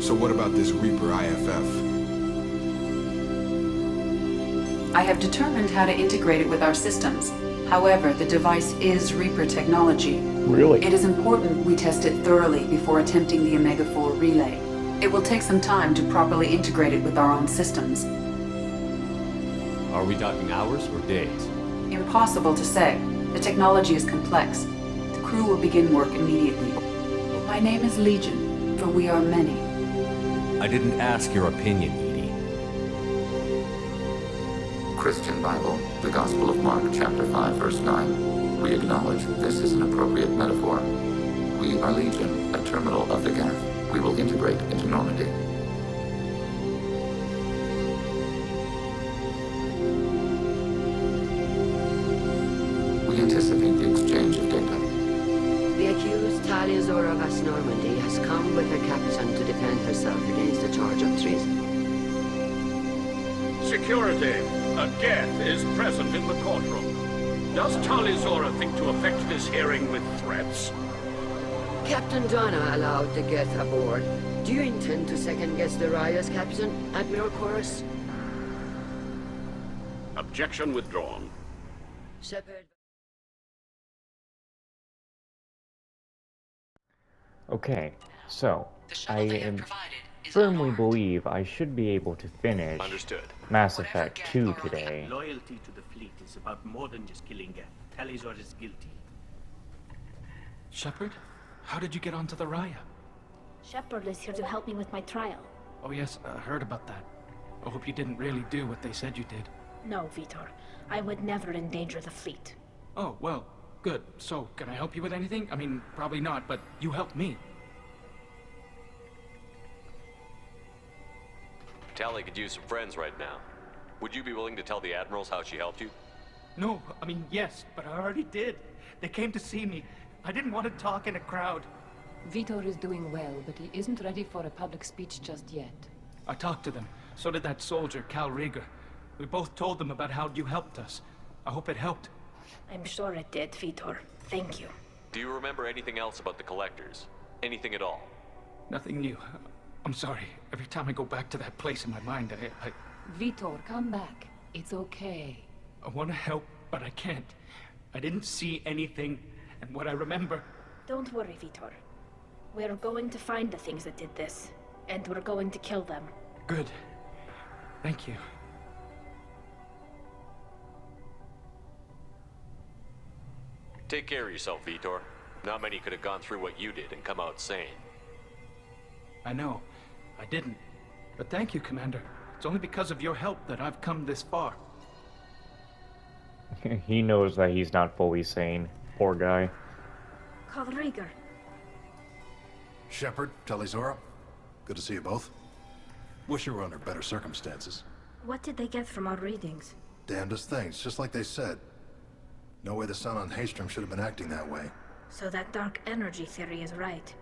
So what about this Reaper IFF? I have determined how to integrate it with our systems. However, the device is Reaper technology. Really? It is important we test it thoroughly before attempting the Omega-4 relay. It will take some time to properly integrate it with our own systems. Are we talking hours or days? Impossible to say. The technology is complex. The crew will begin work immediately. My name is Legion, for we are many. I didn't ask your opinion, Edie. Christian Bible, the Gospel of Mark, chapter 5, verse 9. We acknowledge this is an appropriate metaphor. We are Legion, a terminal of the gap. We will integrate into Normandy. We anticipate the exchange of data. The accused Tali of West Normandy has come with her captain to defend herself against a charge of treason. Security. A Geth is present in the courtroom. Does Talizora think to affect this hearing with threats? Captain Donna allowed the Geth aboard. Do you intend to second-guess the Raya's captain, Admiral Chorus? Objection withdrawn. Shepard. Okay, so I firmly believe I should be able to finish Understood. Mass Effect 2 today. Loyalty to the fleet is about more than just killing Geth. Talizor is guilty. Shepard? How did you get onto the Raya? Shepard is here to help me with my trial. Oh yes, I heard about that. I hope you didn't really do what they said you did. No, Vitor. I would never endanger the fleet. Oh, well, good. So, can I help you with anything? I mean, probably not, but you helped me. Tali could use some friends right now. Would you be willing to tell the admirals how she helped you? No, I mean, yes, but I already did. They came to see me. I didn't want to talk in a crowd. Vitor is doing well, but he isn't ready for a public speech just yet. I talked to them. So did that soldier, Cal Rieger. We both told them about how you helped us. I hope it helped. I'm sure it did, Vitor. Thank you. Do you remember anything else about the Collectors? Anything at all? Nothing new. I'm sorry. Every time I go back to that place in my mind, I Vitor, come back. It's okay. I want to help, but I can't. I didn't see anything, and what I remember... Don't worry, Vitor. We're going to find the things that did this, and we're going to kill them. Good. Thank you. Take care of yourself, Vitor. Not many could have gone through what you did and come out sane. I know. I didn't. But thank you, Commander. It's only because of your help that I've come this far. He knows that he's not fully sane. Poor guy. Call Rieger. Shepard, Talizora, good to see you both. Wish you were under better circumstances. What did they get from our readings? Damnedest things, just like they said. No way the sun on Haystrom should have been acting that way. So that dark energy theory is right.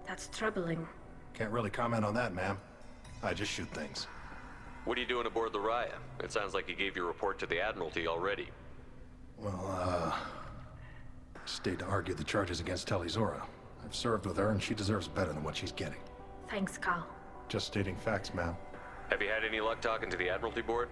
That's troubling. Can't really comment on that, ma'am. I just shoot things. What are you doing aboard the Raya? It sounds like you gave your report to the Admiralty already. Well, stayed to argue the charges against Talizora. I've served with her, and she deserves better than what she's getting. Thanks, Cal. Just stating facts, ma'am. Have you had any luck talking to the Admiralty Board?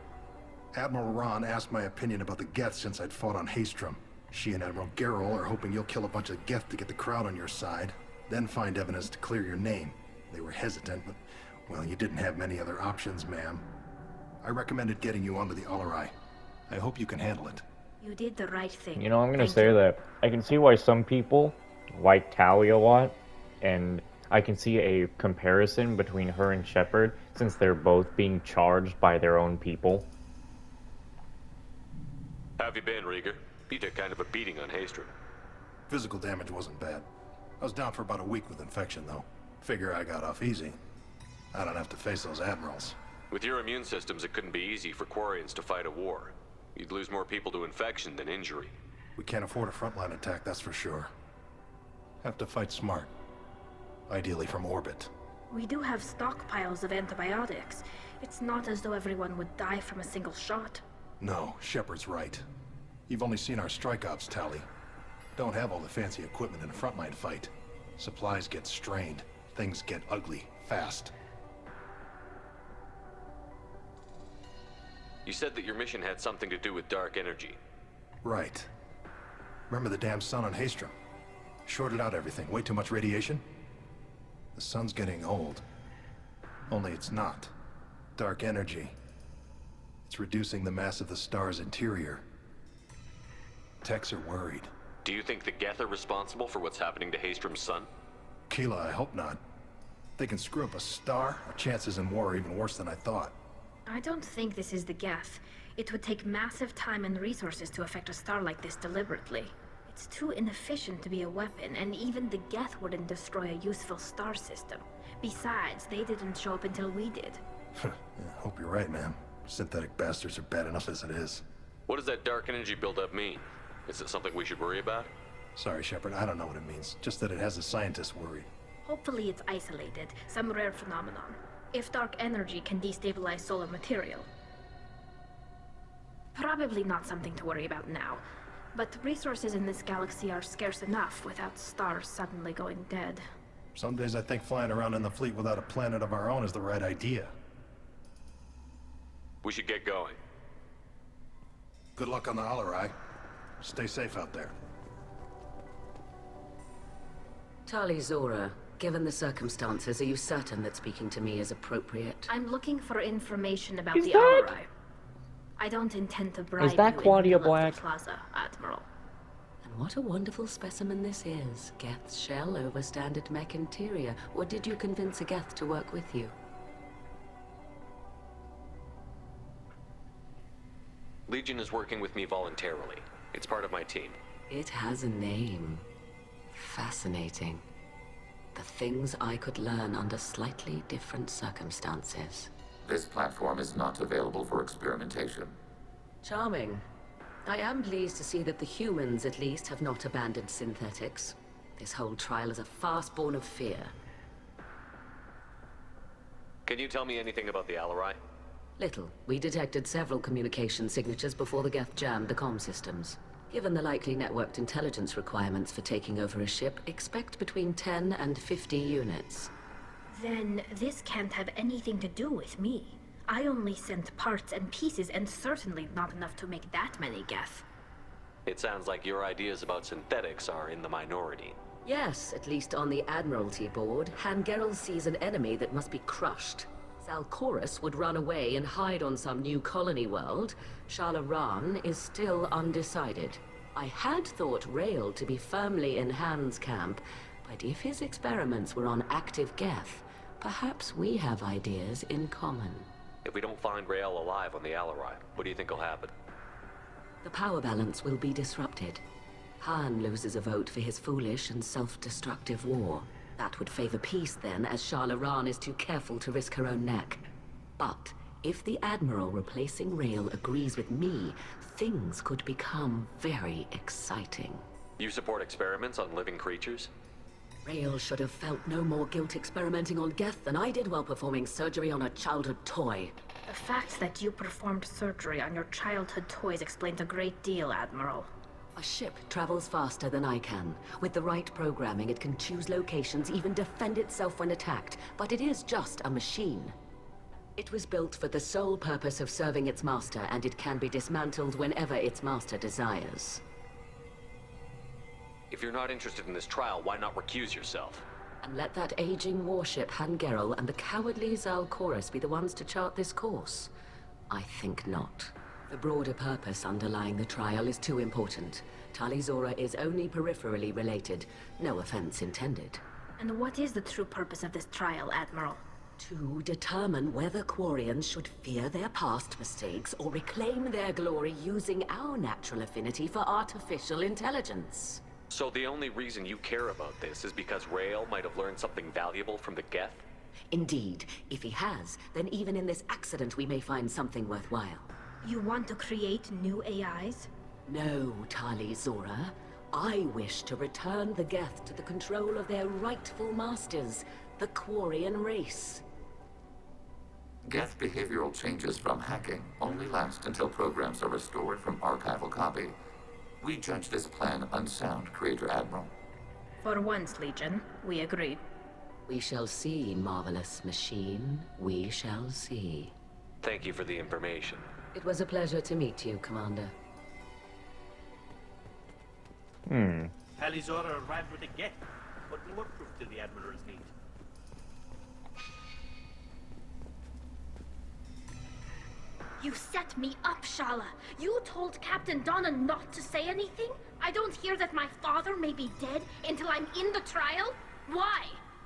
Admiral Ron asked my opinion about the Geth since I'd fought on Haystrom. She and Admiral Garrel are hoping you'll kill a bunch of Geth to get the crowd on your side, then find evidence to clear your name. They were hesitant, but, well, you didn't have many other options, ma'am. I recommended getting you onto the Alarai. I hope you can handle it. You did the right thing. You know, I'm gonna say that I can see why some people like Tali a lot, and I can see a comparison between her and Shepard, since they're both being charged by their own people. How have you been, Rieger? You took kind of a beating on Haystrom. Physical damage wasn't bad. I was down for about a week with infection, though. Figure I got off easy. I don't have to face those admirals. With your immune systems, it couldn't be easy for Quarians to fight a war. You'd lose more people to infection than injury. We can't afford a frontline attack, that's for sure. Have to fight smart. Ideally from orbit. We do have stockpiles of antibiotics. It's not as though everyone would die from a single shot. No, Shepard's right. You've only seen our strike ops, Tali. Don't have all the fancy equipment in a frontline fight. Supplies get strained. Things get ugly, fast. You said that your mission had something to do with dark energy. Right. Remember the damn sun on Haestrom? Shorted out everything. Way too much radiation? The sun's getting old. Only it's not. Dark energy. It's reducing the mass of the star's interior. Techs are worried. Do you think the Geth are responsible for what's happening to Haestrom's sun? Keela, I hope not. They can screw up a star. Our chances in war are even worse than I thought. I don't think this is the Geth. It would take massive time and resources to affect a star like this deliberately. It's too inefficient to be a weapon, and even the Geth wouldn't destroy a useful star system. Besides, they didn't show up until we did. Yeah, hope you're right, man. Synthetic bastards are bad enough as it is. What does that dark energy buildup mean? Is it something we should worry about? Sorry, Shepard, I don't know what it means. Just that it has the scientists worried. Hopefully it's isolated, some rare phenomenon. If dark energy can destabilize solar material. Probably not something to worry about now. But resources in this galaxy are scarce enough without stars suddenly going dead. Some days I think flying around in the fleet without a planet of our own is the right idea. We should get going. Good luck on the Alarai. Stay safe out there. Tali Zora, given the circumstances, are you certain that speaking to me is appropriate? I'm looking for information about Is the that- Alarai. I don't intend to bribe Is that you Claudia in the middle of Black? the Plaza, Admiral. And what a wonderful specimen this is. Geth's shell over standard mech interior. Or did you convince a Geth to work with you? Legion is working with me voluntarily. It's part of my team. It has a name. Fascinating. The things I could learn under slightly different circumstances. This platform is not available for experimentation. Charming. I am pleased to see that the humans, at least, have not abandoned synthetics. This whole trial is a farce born of fear. Can you tell me anything about the Alarai? Little. We detected several communication signatures before the Geth jammed the comm systems. Given the likely networked intelligence requirements for taking over a ship, expect between 10 and 50 units. Then this can't have anything to do with me. I only sent parts and pieces, and certainly not enough to make that many Geth. It sounds like your ideas about synthetics are in the minority. Yes, at least on the Admiralty board, Hangerel sees an enemy that must be crushed. Zalcorus would run away and hide on some new colony world. Shalaran is still undecided. I had thought Rael to be firmly in Han's camp, but if his experiments were on active Geth, perhaps we have ideas in common. If we don't find Rael alive on the Alarai, what do you think will happen? The power balance will be disrupted. Han loses a vote for his foolish and self-destructive war. That would favor peace then, as Shalaran is too careful to risk her own neck. But if the Admiral replacing Rael agrees with me, things could become very exciting. You support experiments on living creatures? Rael should have felt no more guilt experimenting on Geth than I did while performing surgery on a childhood toy. The fact that you performed surgery on your childhood toys explains a great deal, Admiral. A ship travels faster than I can. With the right programming, it can choose locations, even defend itself when attacked. But it is just a machine. It was built for the sole purpose of serving its master, and it can be dismantled whenever its master desires. If you're not interested in this trial, why not recuse yourself? And let that aging warship Hangerel and the cowardly Zalcorus be the ones to chart this course? I think not. The broader purpose underlying the trial is too important. Tali Zora is only peripherally related. No offense intended. And what is the true purpose of this trial, Admiral? To determine whether Quarians should fear their past mistakes or reclaim their glory using our natural affinity for artificial intelligence. So the only reason you care about this is because Rael might have learned something valuable from the Geth? Indeed. If he has, then even in this accident we may find something worthwhile. You want to create new AIs? No, Tali Zora. I wish to return the Geth to the control of their rightful masters, the Quarian race. Geth behavioral changes from hacking only last until programs are restored from archival copy. We judge this plan unsound, Creator Admiral. For once, Legion, we agree. We shall see, marvelous machine. We shall see. Thank you for the information. It was a pleasure to meet you, Commander. Talizora arrived with a Geth. What more proof do the Admirals need? You set me up, Shala. You told Captain Donna not to say anything? I don't hear that my father may be dead until I'm in the trial? Why?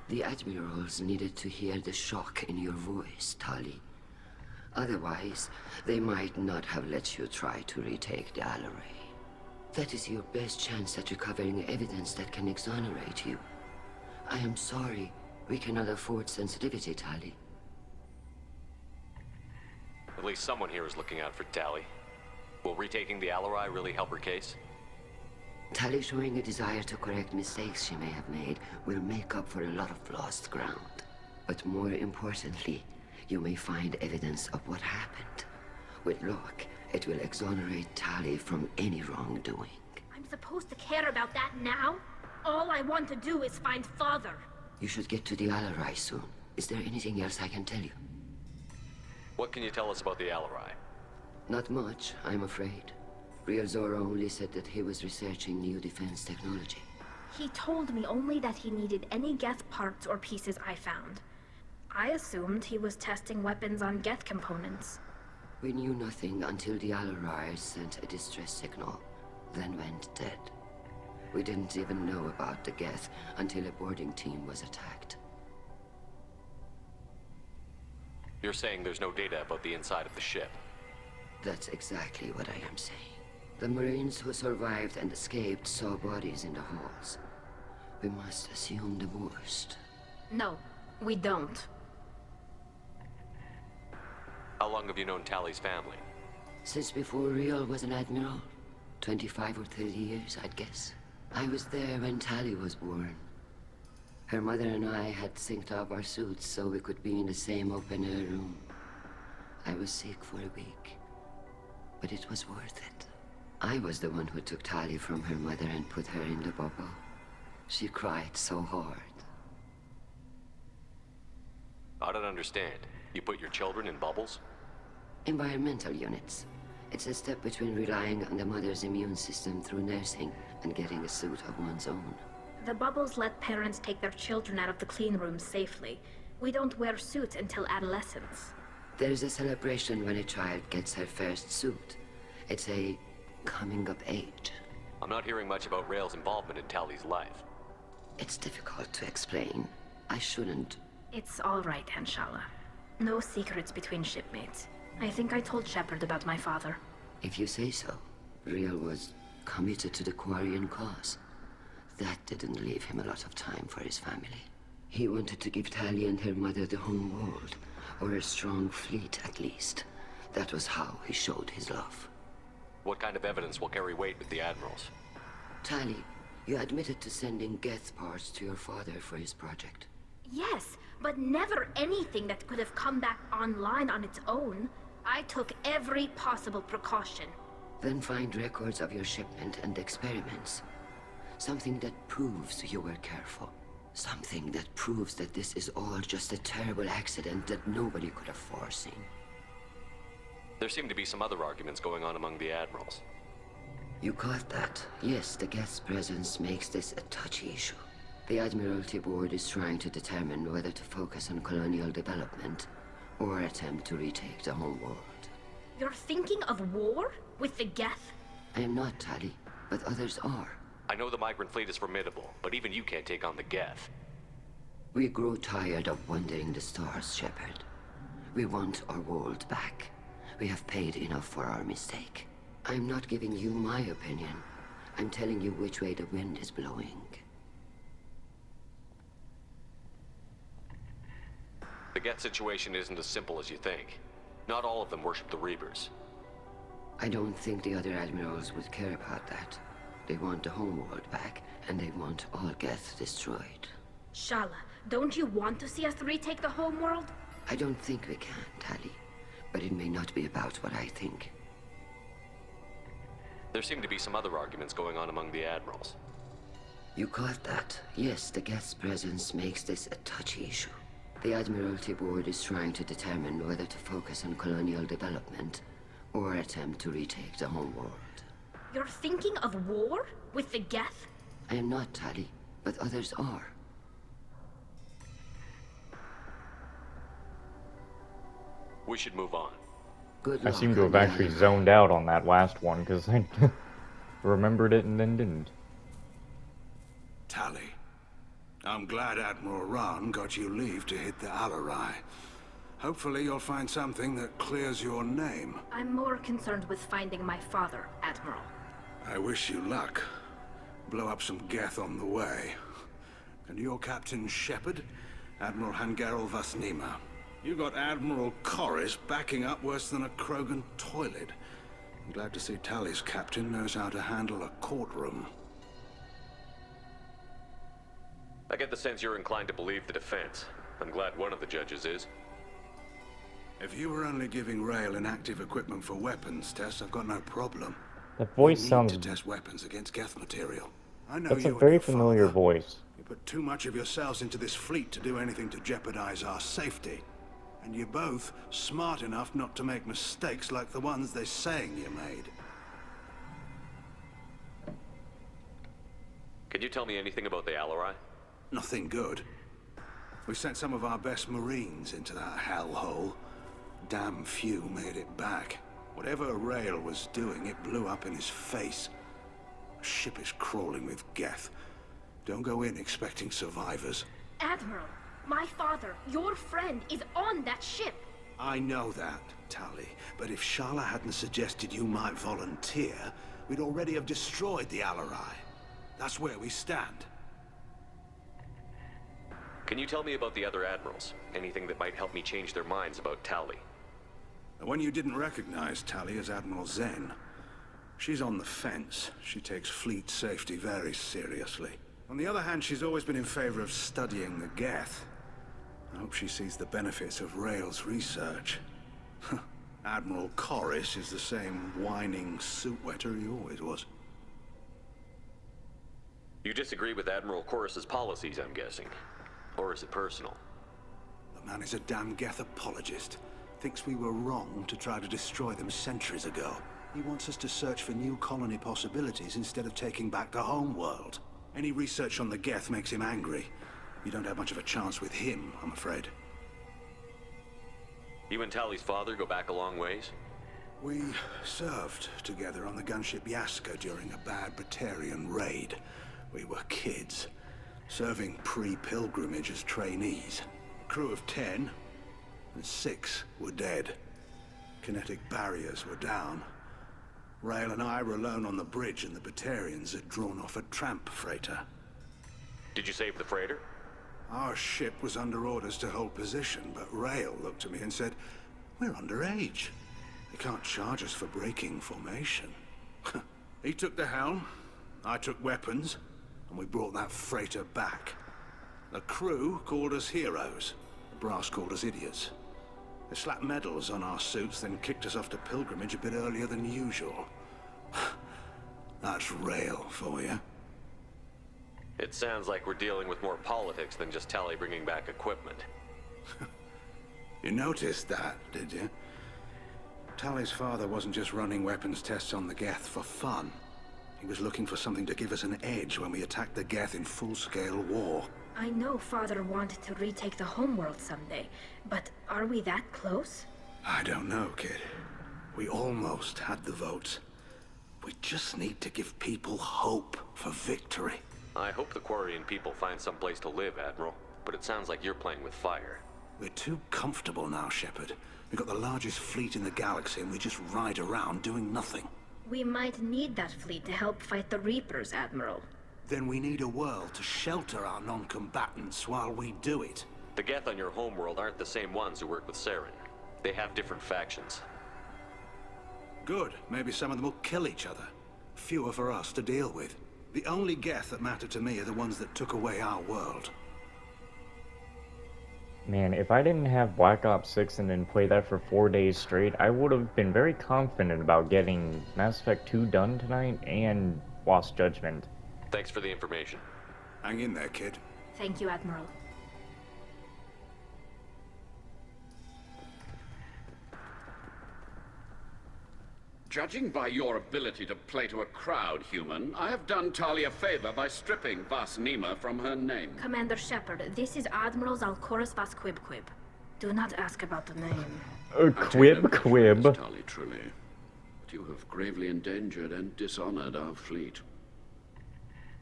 The Admirals needed to hear the shock in your voice, Tali. Otherwise, they might not have let you try to retake the Alaray. That is your best chance at recovering evidence that can exonerate you. I am sorry. We cannot afford sensitivity, Tali. At least someone here is looking out for Tali. Will retaking the Alarai really help her case? Tali showing a desire to correct mistakes she may have made will make up for a lot of lost ground. But more importantly, you may find evidence of what happened. With luck, it will exonerate Tali from any wrongdoing. I'm supposed to care about that now? All I want to do is find Father. You should get to the Alarai soon. Is there anything else I can tell you? What can you tell us about the Alarai? Not much, I'm afraid. Real Zora only said that he was researching new defense technology. He told me only that he needed any Geth parts or pieces I found. I assumed he was testing weapons on Geth components. We knew nothing until the Alarai sent a distress signal, then went dead. We didn't even know about the Geth until a boarding team was attacked. You're saying there's no data about the inside of the ship? That's exactly what I am saying. The Marines who survived and escaped saw bodies in the halls. We must assume the worst. No, we don't. How long have you known Tali's family? Since before Real was an admiral. 25 or 30 years, I'd guess. I was there when Tali was born. Her mother and I had synced up our suits so we could be in the same open-air room. I was sick for a week, but it was worth it. I was the one who took Tali from her mother and put her in the bubble. She cried so hard. I don't understand. You put your children in bubbles? Environmental units. It's a step between relying on the mother's immune system through nursing and getting a suit of one's own. The bubbles let parents take their children out of the clean rooms safely. We don't wear suits until adolescence. There's a celebration when a child gets her first suit. It's a coming of age. I'm not hearing much about Rail's involvement in Tali's life. It's difficult to explain. I shouldn't. It's all right, Anshala. No secrets between shipmates. I think I told Shepard about my father. If you say so. Real was committed to the Quarian cause. That didn't leave him a lot of time for his family. He wanted to give Tali and her mother the home world, or a strong fleet at least. That was how he showed his love. What kind of evidence will carry weight with the Admirals? Tali, you admitted to sending Geth parts to your father for his project. Yes, but never anything that could have come back online on its own. I took every possible precaution. Then find records of your shipment and experiments. Something that proves you were careful. Something that proves that this is all just a terrible accident that nobody could have foreseen. There seem to be some other arguments going on among the Admirals. You caught that? Yes, the Geth's presence makes this a touchy issue. The Admiralty Board is trying to determine whether to focus on colonial development or attempt to retake the home world. You're thinking of war? With the Geth? I am not, Tali, but others are. I know the migrant fleet is formidable, but even you can't take on the Geth. We grow tired of wandering the stars, Shepard. We want our world back. We have paid enough for our mistake. I'm not giving you my opinion. I'm telling you which way the wind is blowing. The Geth situation isn't as simple as you think. Not all of them worship the Reapers. I don't think the other admirals would care about that. They want the homeworld back, and they want all Geth destroyed. Shala, don't you want to see us retake the homeworld? I don't think we can, Tali. But it may not be about what I think. There seem to be some other arguments going on among the Admirals. You caught that? Yes, the Geth's presence makes this a touchy issue. The Admiralty Board is trying to determine whether to focus on colonial development or attempt to retake the homeworld. You're thinking of war? With the Geth? I am not, Tali, but others are. We should move on. Good I luck seem to on have the actually other zoned out on that last one, because I remembered it and then didn't. Tali, I'm glad Admiral Rahn got you leave to hit the Alarai. Hopefully you'll find something that clears your name. I'm more concerned with finding my father, Admiral. I wish you luck. Blow up some Geth on the way. And your Captain Shepard, Admiral Hangerel Vasnima. You got Admiral Corris backing up worse than a Krogan toilet. I'm glad to see Tali's captain knows how to handle a courtroom. I get the sense you're inclined to believe the defense. I'm glad one of the judges is. If you were only giving Rail inactive equipment for weapons tests, I've got no problem. That voice You need sounds... to test weapons against Geth material. I know That's a you and very your familiar father. voice. You put too much of yourselves into this fleet to do anything to jeopardize our safety. And you're both smart enough not to make mistakes like the ones they're saying you made. Can you tell me anything about the Alarai? Nothing good. We sent some of our best Marines into that hellhole. Damn few made it back. Whatever Rail was doing, it blew up in his face. The ship is crawling with Geth. Don't go in expecting survivors. Admiral, my father, your friend, is on that ship. I know that, Tali, but if Shala hadn't suggested you might volunteer, we'd already have destroyed the Alarai. That's where we stand. Can you tell me about the other admirals? Anything that might help me change their minds about Tali? The one you didn't recognize, Tali, is Admiral Zen. She's on the fence. She takes fleet safety very seriously. On the other hand, she's always been in favor of studying the Geth. I hope she sees the benefits of Rail's research. Admiral Corris is the same whining suit wetter he always was. You disagree with Admiral Corris's policies, I'm guessing. Or is it personal? The man is a damn Geth apologist. Thinks we were wrong to try to destroy them centuries ago. He wants us to search for new colony possibilities instead of taking back the homeworld. Any research on the Geth makes him angry. You don't have much of a chance with him, I'm afraid. You and Tali's father go back a long ways? We served together on the gunship Yaska during a bad Batarian raid. We were kids, serving pre-pilgrimage as trainees. A crew of 10, and 6 were dead. Kinetic barriers were down. Rail and I were alone on the bridge, and the Batarians had drawn off a tramp freighter. Did you save the freighter? Our ship was under orders to hold position, but Rail looked at me and said, "We're underage. They can't charge us for breaking formation." He took the helm, I took weapons, and we brought that freighter back. The crew called us heroes. The brass called us idiots. They slapped medals on our suits, then kicked us off to pilgrimage a bit earlier than usual. That's Rail for you. It sounds like we're dealing with more politics than just Tali bringing back equipment. You noticed that, did you? Tali's father wasn't just running weapons tests on the Geth for fun. He was looking for something to give us an edge when we attacked the Geth in full-scale war. I know Father wanted to retake the homeworld someday, but are we that close? I don't know, kid. We almost had the votes. We just need to give people hope for victory. I hope the Quarian people find some place to live, Admiral. But it sounds like you're playing with fire. We're too comfortable now, Shepard. We've got the largest fleet in the galaxy and we just ride around doing nothing. We might need that fleet to help fight the Reapers, Admiral. Then we need a world to shelter our non-combatants while we do it. The Geth on your homeworld aren't the same ones who work with Saren. They have different factions. Good. Maybe some of them will kill each other. Fewer for us to deal with. The only Geth that matter to me are the ones that took away our world. Man, if I didn't have Black Ops 6 and then play that for 4 days straight, I would have been very confident about getting Mass Effect 2 done tonight and Lost Judgment. Thanks for the information. Hang in there, kid. Thank you, Admiral. Judging by your ability to play to a crowd, human, I have done Tali a favor by stripping Vas Nima from her name. Commander Shepard, this is Admiral Zalkoris Vas Quib. Do not ask about the name. Quib. Tali, truly. But you have gravely endangered and dishonored our fleet.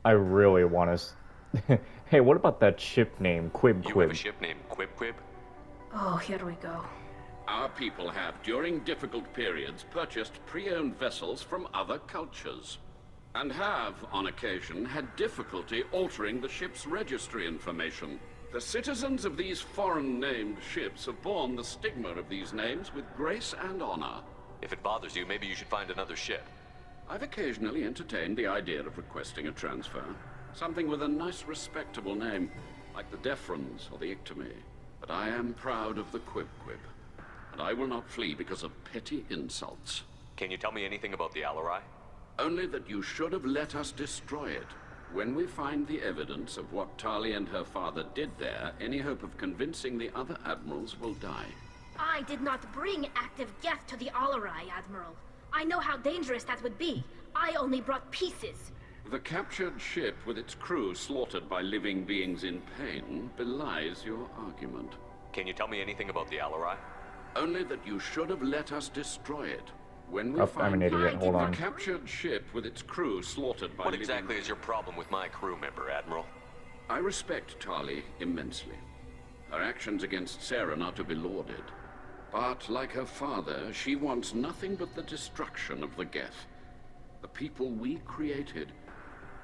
I really want to... Hey, what about that ship name, Quib? You have a ship named Quib? Oh, here we go. Our people have, during difficult periods, purchased pre-owned vessels from other cultures, and have, on occasion, had difficulty altering the ship's registry information. The citizens of these foreign-named ships have borne the stigma of these names with grace and honor. If it bothers you, maybe you should find another ship. I've occasionally entertained the idea of requesting a transfer. Something with a nice, respectable name, like the Defrons or the Ictomy. But I am proud of the Quib. And I will not flee because of petty insults. Can you tell me anything about the Alarai? Only that you should have let us destroy it. When we find the evidence of what Tali and her father did there, any hope of convincing the other admirals will die. I did not bring active Geth to the Alarai, Admiral. I know how dangerous that would be. I only brought pieces. The captured ship with its crew slaughtered by living beings in pain belies your argument. Can you tell me anything about the Alarai? Only that you should have let us destroy it. When we I'm an idiot. Hold on. The captured ship with its crew slaughtered by What exactly is your problem with my crew member, Admiral? I respect Tali immensely. Her actions against Saren are to be lauded. But, like her father, she wants nothing but the destruction of the Geth. The people we created.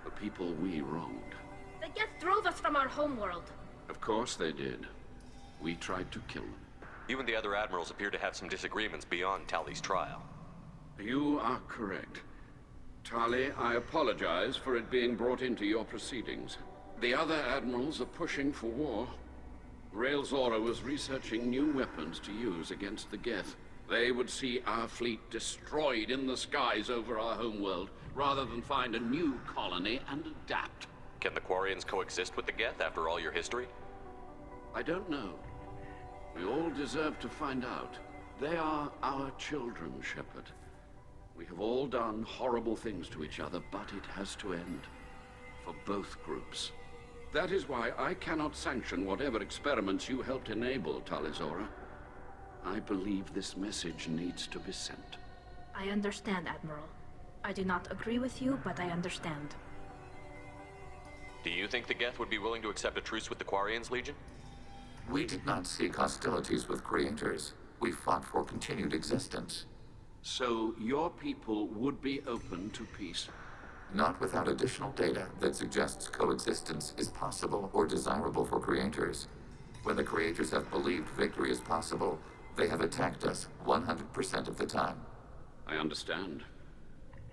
The people we wronged. The Geth drove us from our homeworld. Of course they did. We tried to kill them. You and the other admirals appear to have some disagreements beyond Tali's trial. You are correct. Tali, I apologize for it being brought into your proceedings. The other admirals are pushing for war. Rael Zora was researching new weapons to use against the Geth. They would see our fleet destroyed in the skies over our homeworld, rather than find a new colony and adapt. Can the Quarians coexist with the Geth after all your history? I don't know. We all deserve to find out. They are our children, Shepard. We have all done horrible things to each other, but it has to end. For both groups. That is why I cannot sanction whatever experiments you helped enable, Talizora. I believe this message needs to be sent. I understand, Admiral. I do not agree with you, but I understand. Do you think the Geth would be willing to accept a truce with the Quarians, Legion? We did not seek hostilities with creators. We fought for continued existence. So your people would be open to peace? Not without additional data that suggests coexistence is possible or desirable for creators. When the creators have believed victory is possible, they have attacked us 100% of the time. I understand.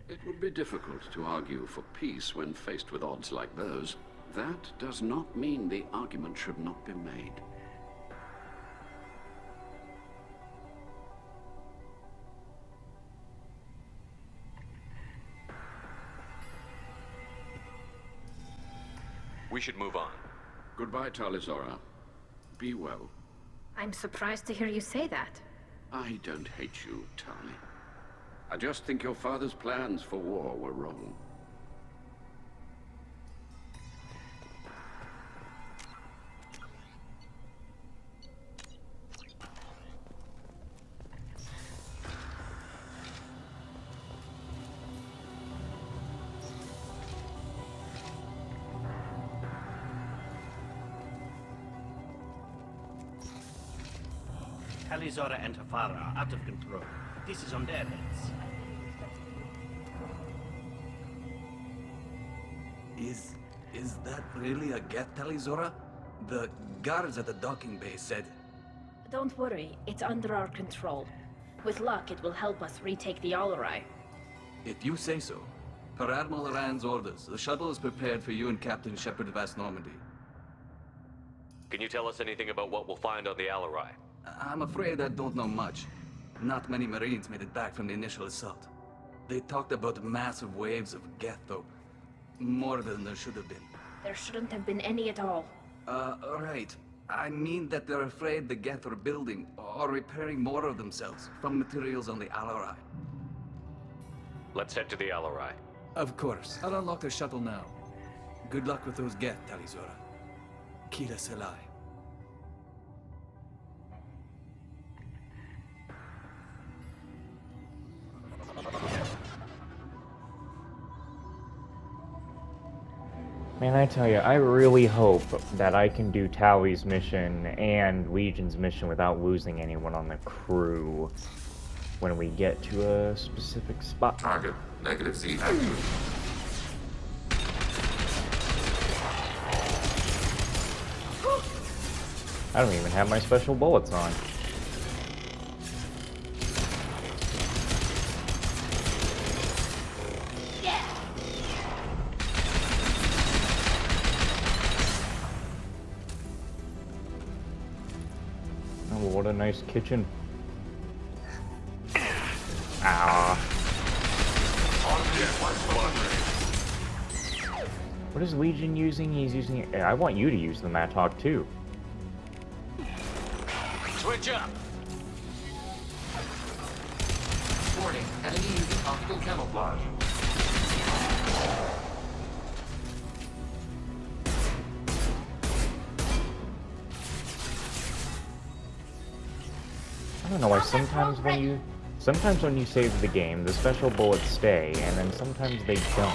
It would be difficult to argue for peace when faced with odds like those. That does not mean the argument should not be made. We should move on. Goodbye, Talizora. Be well. I'm surprised to hear you say that. I don't hate you, Tali. I just think your father's plans for war were wrong. Talizora and her father are out of control. This is on their heads. Is that really a Geth, Talizora? The guards at the docking bay said... Don't worry, it's under our control. With luck, it will help us retake the Alarai. If you say so. Per Admiral Rand's orders, the shuttle is prepared for you and Captain Shepard Vast Normandy. Can you tell us anything about what we'll find on the Alarai? I'm afraid I don't know much. Not many Marines made it back from the initial assault. They talked about massive waves of Geth, though. More than there should have been. There shouldn't have been any at all. Right. I mean that they're afraid the Geth are building or repairing more of themselves from materials on the Alarai. Let's head to the Alarai. Of course. I'll unlock the shuttle now. Good luck with those Geth, Talizora. Kila Selai. Man, I tell you, I really hope that I can do Tali's mission and Legion's mission without losing anyone on the crew when we get to a specific spot. Target, negative Z active. I don't even have my special bullets on. Oh, what a nice kitchen. Ah. What is Legion using? He's using... I want you to use the Mattock too. Switch up! Warning, enemy using optical camouflage. I don't know why sometimes when you save the game, the special bullets stay, and then sometimes they don't.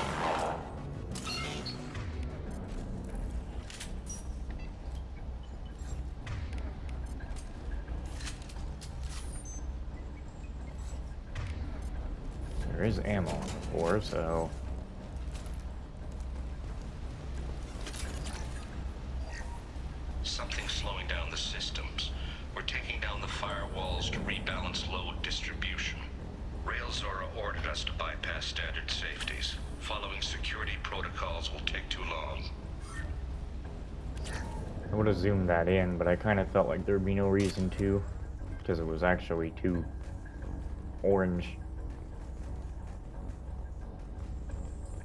There is ammo on the floor, so... Something's slowing down the systems. We're taking down the firewalls to rebalance load distribution. Railzora ordered us to bypass standard safeties. Following security protocols will take too long. I would have zoomed that in, but I kind of felt like there'd be no reason to, because it was actually too orange.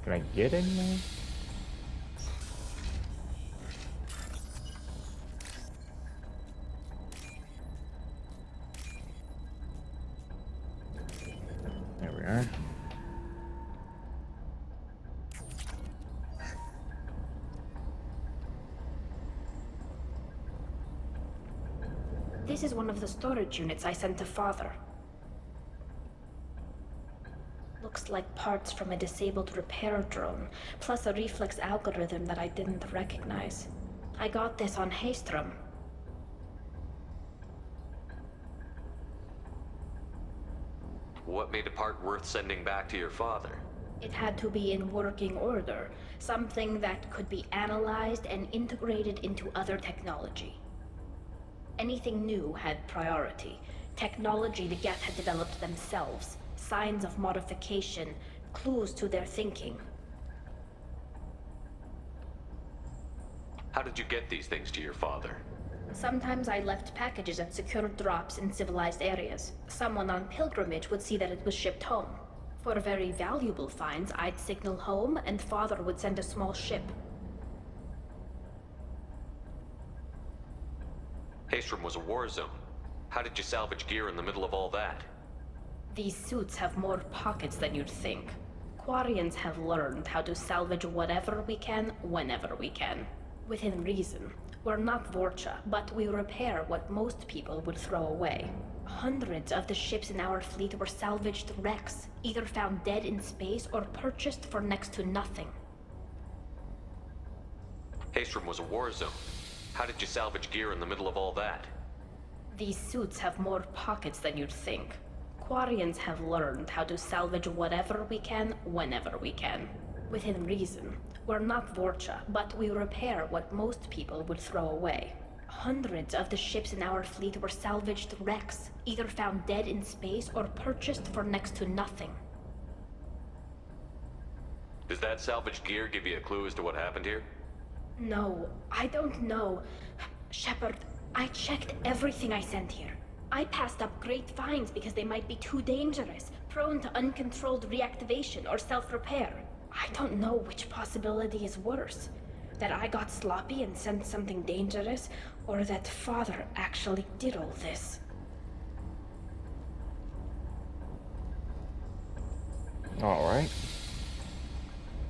Can I get in there? There we are. This is one of the storage units I sent to Father. Looks like parts from a disabled repair drone, plus a reflex algorithm that I didn't recognize. I got this on Haystrom. What made a part worth sending back to your father? It had to be in working order, something that could be analyzed and integrated into other technology. Anything new had priority. Technology the Geth had developed themselves. Signs of modification, clues to their thinking. How did you get these things to your father? Sometimes I left packages at secure drops in civilized areas. Someone on pilgrimage would see that it was shipped home. For very valuable finds, I'd signal home and Father would send a small ship. Haystrom was a war zone. How did you salvage gear in the middle of all that? These suits have more pockets than you'd think. Quarians have learned how to salvage whatever we can, whenever we can. Within reason. We're not Vorcha, but we repair what most people would throw away. Hundreds of the ships in our fleet were salvaged wrecks, either found dead in space or purchased for next to nothing. Haystrom was a war zone. How did you salvage gear in the middle of all that? These suits have more pockets than you'd think. Quarians have learned how to salvage whatever we can, whenever we can. Within reason. We're not Vorcha, but we repair what most people would throw away. Hundreds of the ships in our fleet were salvaged wrecks, either found dead in space or purchased for next to nothing. Does that salvaged gear give you a clue as to what happened here? No, I don't know. Shepard, I checked everything I sent here. I passed up great finds because they might be too dangerous, prone to uncontrolled reactivation or self-repair. I don't know which possibility is worse. That I got sloppy and sent something dangerous, or that Father actually did all this. Alright.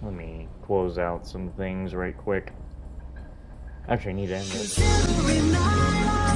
Let me close out some things right quick. Actually, I need to end it.